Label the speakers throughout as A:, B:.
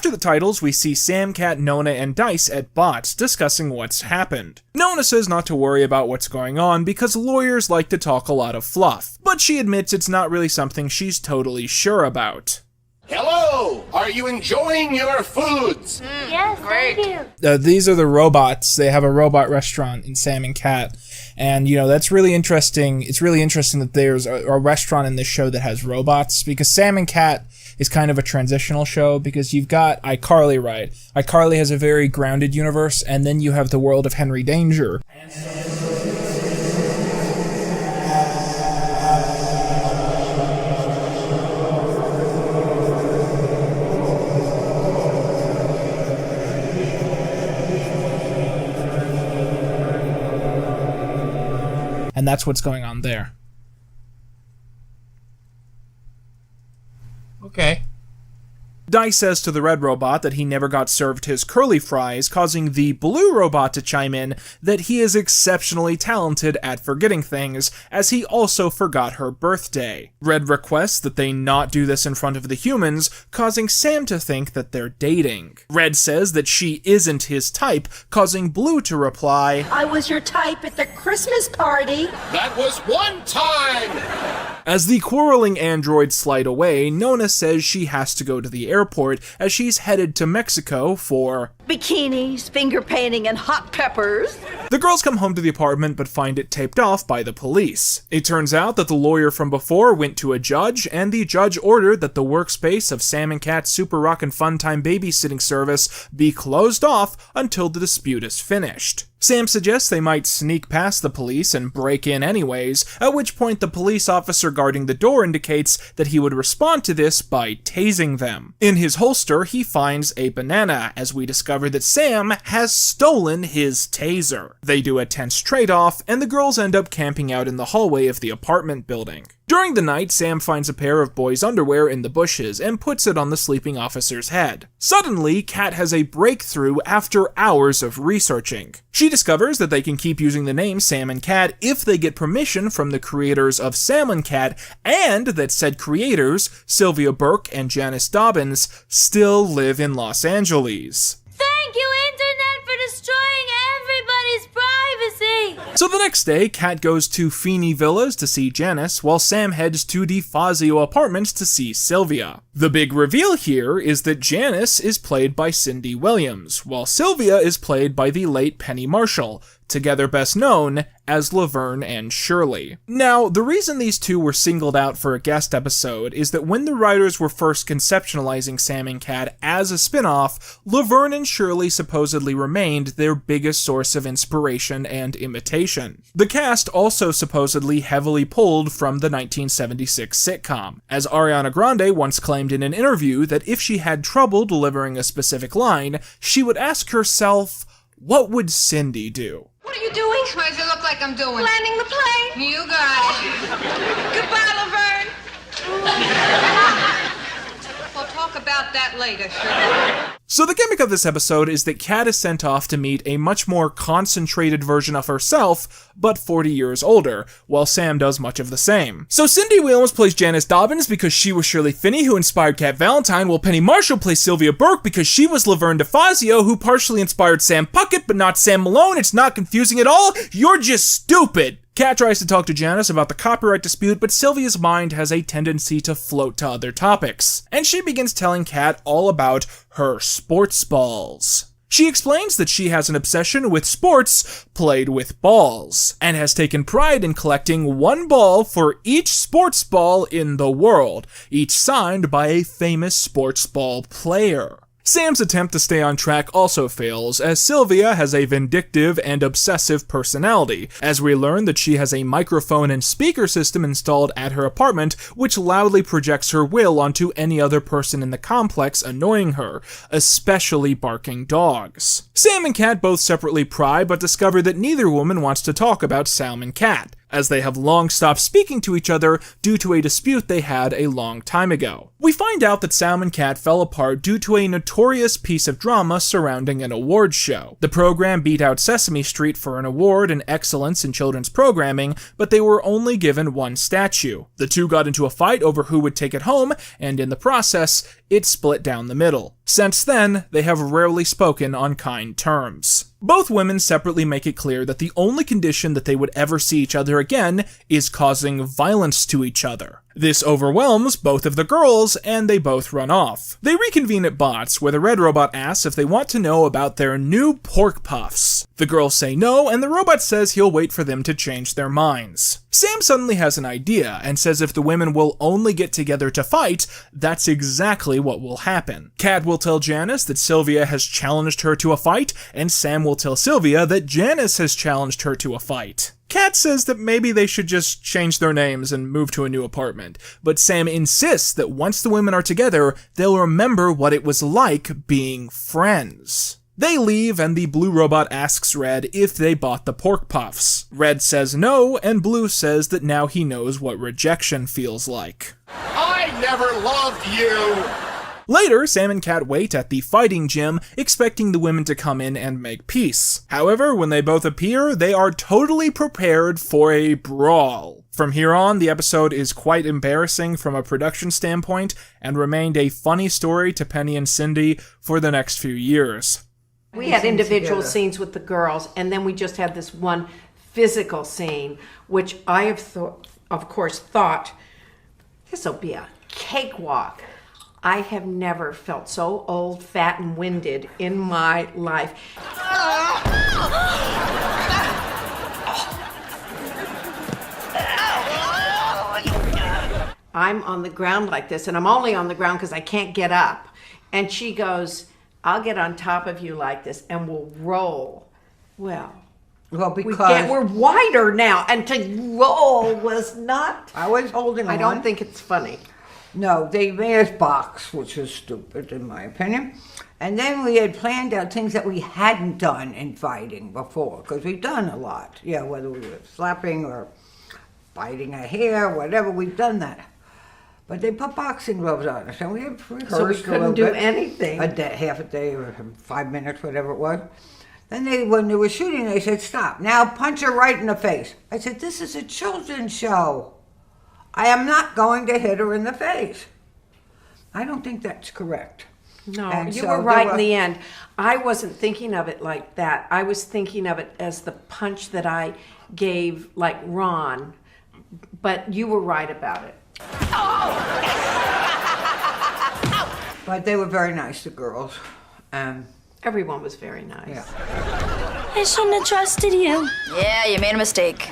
A: After the titles, we see Sam, Cat, Nona, and Dice at Bots discussing what's happened. Nona says not to worry about what's going on because lawyers like to talk a lot of fluff, but she admits it's not really something she's totally sure about.
B: Hello! Are you enjoying your foods?
C: Yes, great. Thank you.
A: These are the robots. They have a robot restaurant in Sam and Cat. And, that's really interesting. It's really interesting that there's a restaurant in this show that has robots, because Sam and Cat is kind of a transitional show, because you've got iCarly, right? iCarly has a very grounded universe, and then you have the world of Henry Danger. And that's what's going on there.
D: Okay.
A: Dice says to the red robot that he never got served his curly fries, causing the blue robot to chime in that he is exceptionally talented at forgetting things, as he also forgot her birthday. Red requests that they not do this in front of the humans, causing Sam to think that they're dating. Red says that she isn't his type, causing Blue to reply,
E: I was your type at the Christmas party.
B: That was one time!
A: As the quarreling androids slide away, Nona says she has to go to the airport as she's headed to Mexico for
E: Bikinis, finger painting, and hot peppers.
A: The girls come home to the apartment but find it taped off by the police. It turns out that the lawyer from before went to a judge, and the judge ordered that the workspace of Sam and Cat's Super Rockin' Fun Time babysitting service be closed off until the dispute is finished. Sam suggests they might sneak past the police and break in anyways, at which point the police officer guarding the door indicates that he would respond to this by tasing them. In his holster, he finds a banana, as we discover that Sam has stolen his taser. They do a tense trade-off, and the girls end up camping out in the hallway of the apartment building. During the night, Sam finds a pair of boys' underwear in the bushes and puts it on the sleeping officer's head. Suddenly, Cat has a breakthrough after hours of researching. She discovers that they can keep using the name Sam and Cat if they get permission from the creators of Sam and Cat, and that said creators, Sylvia Burke and Janice Dobbins, still live in Los Angeles.
C: Thank you, Internet, for destroying everybody's privacy!
A: So the next day, Kat goes to Feeney Villas to see Janice, while Sam heads to DeFazio Apartments to see Sylvia. The big reveal here is that Janice is played by Cindy Williams, while Sylvia is played by the late Penny Marshall, together best known as Laverne and Shirley. Now, the reason these two were singled out for a guest episode is that when the writers were first conceptualizing Sam and Cat as a spin-off, Laverne and Shirley supposedly remained their biggest source of inspiration and imitation. The cast also supposedly heavily pulled from the 1976 sitcom, as Ariana Grande once claimed in an interview that if she had trouble delivering a specific line, she would ask herself, what would Cindy do?
F: What are you doing? What does it look like I'm doing?
E: Landing the plane.
F: You got it. Goodbye, Laverne. We'll talk about that later, Shirley.
A: So the gimmick of this episode is that Kat is sent off to meet a much more concentrated version of herself, but 40 years older, while Sam does much of the same. So Cindy Williams plays Janice Dobbins because she was Shirley Finney, who inspired Kat Valentine, while Penny Marshall plays Sylvia Burke because she was Laverne DeFazio, who partially inspired Sam Puckett, but not Sam Malone. It's not confusing at all. You're just stupid. Kat tries to talk to Janice about the copyright dispute, but Sylvia's mind has a tendency to float to other topics, and she begins telling Kat all about her sports balls. She explains that she has an obsession with sports played with balls, and has taken pride in collecting one ball for each sports ball in the world, each signed by a famous sports ball player. Sam's attempt to stay on track also fails, as Sylvia has a vindictive and obsessive personality, as we learn that she has a microphone and speaker system installed at her apartment which loudly projects her will onto any other person in the complex annoying her, especially barking dogs. Sam and Kat both separately pry, but discover that neither woman wants to talk about Sam and Kat, as they have long stopped speaking to each other due to a dispute they had a long time ago. We find out that Sam and Kat fell apart due to a notorious piece of drama surrounding an awards show. The program beat out Sesame Street for an award in excellence in children's programming, but they were only given one statue. The two got into a fight over who would take it home, and in the process, it split down the middle. Since then, they have rarely spoken on kind terms. Both women separately make it clear that the only condition that they would ever see each other again is causing violence to each other. This overwhelms both of the girls, and they both run off. They reconvene at Bots, where the red robot asks if they want to know about their new pork puffs. The girls say no, and the robot says he'll wait for them to change their minds. Sam suddenly has an idea, and says if the women will only get together to fight, that's exactly what will happen. Kat will tell Janice that Sylvia has challenged her to a fight, and Sam will tell Sylvia that Janice has challenged her to a fight. Kat says that maybe they should just change their names and move to a new apartment, but Sam insists that once the women are together, they'll remember what it was like being friends. They leave, and the blue robot asks Red if they bought the pork puffs. Red says no, and Blue says that now he knows what rejection feels like.
B: I never loved you!
A: Later, Sam and Kat wait at the fighting gym, expecting the women to come in and make peace. However, when they both appear, they are totally prepared for a brawl. From here on, the episode is quite embarrassing from a production standpoint, and remained a funny story to Penny and Cindy for the next few years.
E: We had individual scenes with the girls, and then we just had this one physical scene, which I have, of course, thought, this will be a cakewalk. I have never felt so old, fat, and winded in my life. I'm on the ground like this, and I'm only on the ground because I can't get up. And she goes, I'll get on top of you like this, and we'll roll. Well,
D: because
E: we're wider now, and to roll was not...
D: I was holding on.
E: I don't think it's funny.
D: No, they made us box, which was stupid in my opinion. And then we had planned out things that we hadn't done in fighting before, because we've done a lot. Yeah, whether we were slapping or biting a hair, whatever, we've done that. But they put boxing gloves on us, and we had rehearsed
E: So we
D: a
E: couldn't
D: little
E: do
D: bit.
E: anything.
D: A day, half a day or 5 minutes, whatever it was. Then when they were shooting, they said, stop. Now punch her right in the face. I said, this is a children's show. I am not going to hit her in the face. I don't think that's correct.
E: No,
D: And
E: you
D: so
E: were
D: there
E: right
D: were-
E: in the end. I wasn't thinking of it like that. I was thinking of it as the punch that I gave, like Ron. But you were right about it.
D: But they were very nice, the girls.
E: Everyone was very nice.
D: Yeah.
C: I shouldn't have trusted you.
G: Yeah, you made a mistake.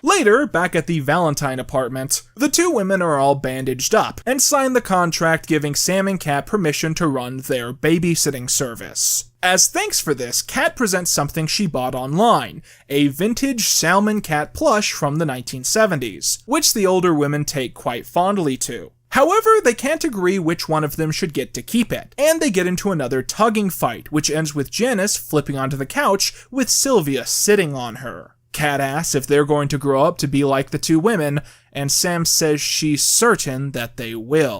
A: Later, back at the Valentine apartment, the two women are all bandaged up and sign the contract giving Sam and Kat permission to run their babysitting service. As thanks for this, Kat presents something she bought online, a vintage Salmon Cat plush from the 1970s, which the older women take quite fondly to. However, they can't agree which one of them should get to keep it, and they get into another tugging fight, which ends with Janice flipping onto the couch with Sylvia sitting on her. Kat asks if they're going to grow up to be like the two women, and Sam says she's certain that they will.